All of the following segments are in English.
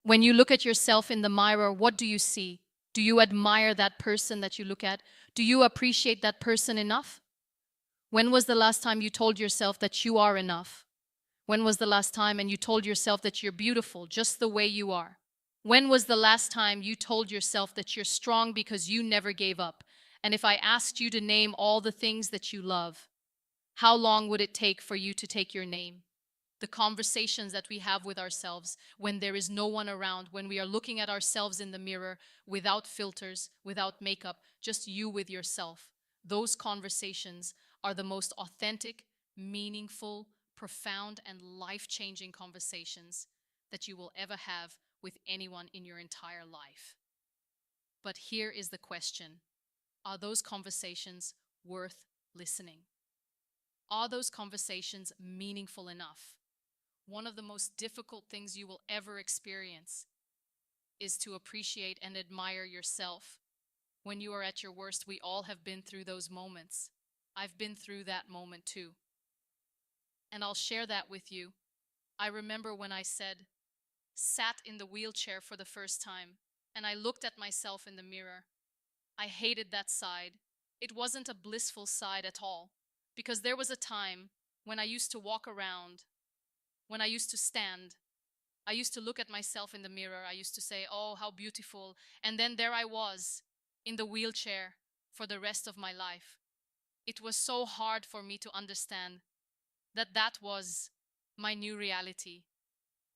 When you look at yourself in the mirror, what do you see? Do you admire that person that you look at? Do you appreciate that person enough? When was the last time you told yourself that you are enough? When was the last time and you told yourself that you're beautiful just the way you are? When was the last time you told yourself that you're strong because you never gave up? And if I asked you to name all the things that you love, how long would it take for you to take your name? The conversations that we have with ourselves when there is no one around, when we are looking at ourselves in the mirror without filters, without makeup, just you with yourself. Those conversations are the most authentic, meaningful, profound, and life-changing conversations that you will ever have with anyone in your entire life. But here is the question: are those conversations worth listening? Are those conversations meaningful enough? One of the most difficult things you will ever experience is to appreciate and admire yourself. When you are at your worst, we all have been through those moments. I've been through that moment too. And I'll share that with you. I remember when I sat in the wheelchair for the first time, and I looked at myself in the mirror. I hated that side. It wasn't a blissful side at all, because there was a time when I used to walk around, when I used to stand, I used to look at myself in the mirror. I used to say, oh, how beautiful. And then there I was in the wheelchair for the rest of my life. It was so hard for me to understand that that was my new reality,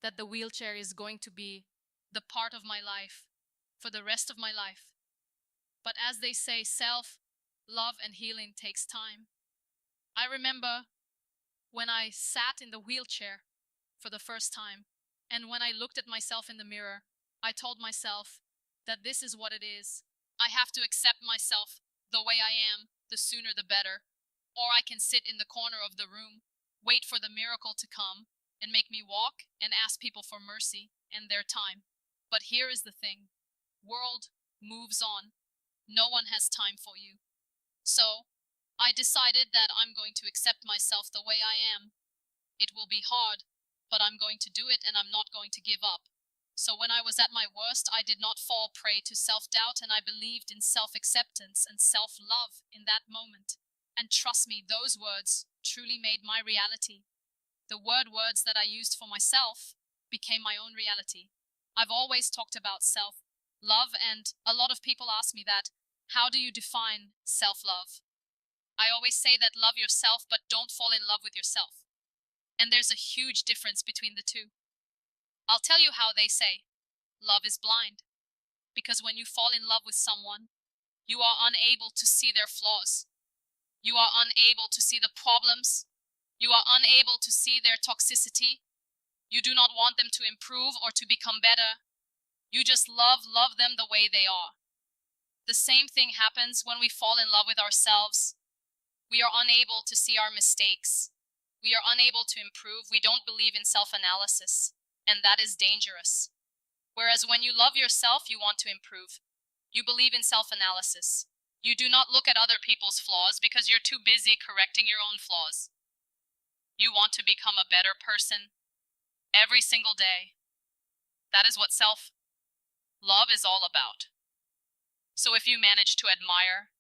that the wheelchair is going to be the part of my life for the rest of my life. But as they say, self-love and healing takes time. I remember when I sat in the wheelchair for the first time, and when I looked at myself in the mirror, I told myself that this is what it is. I have to accept myself the way I am, the sooner the better. Or I can sit in the corner of the room, wait for the miracle to come, and make me walk and ask people for mercy and their time. But here is the thing. World moves on. No one has time for you. So, I decided that I'm going to accept myself the way I am. It will be hard, but I'm going to do it and I'm not going to give up. So when I was at my worst, I did not fall prey to self-doubt, and I believed in self-acceptance and self-love in that moment. And trust me, those words truly made my reality. The words that I used for myself became my own reality. I've always talked about self-love, and a lot of people ask me that, how do you define self-love? I always say that love yourself, but don't fall in love with yourself. And there's a huge difference between the two. I'll tell you how they say, love is blind. Because when you fall in love with someone, you are unable to see their flaws. You are unable to see the problems. You are unable to see their toxicity. You do not want them to improve or to become better. You just love them the way they are. The same thing happens when we fall in love with ourselves. We are unable to see our mistakes. We are unable to improve. We don't believe in self-analysis, and that is dangerous. Whereas when you love yourself, you want to improve. You believe in self-analysis. You do not look at other people's flaws because you're too busy correcting your own flaws. You want to become a better person every single day. That is what self-love is all about. So if you manage to admire,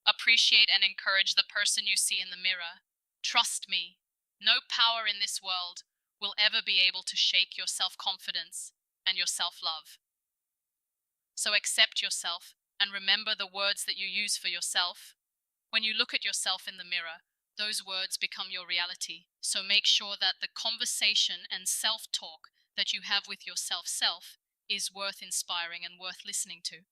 appreciate, and encourage the person you see in the mirror, trust me, no power in this world will ever be able to shake your self-confidence and your self-love. So accept yourself and remember the words that you use for yourself. When you look at yourself in the mirror, those words become your reality. So make sure that the conversation and self-talk that you have with yourself is worth inspiring and worth listening to.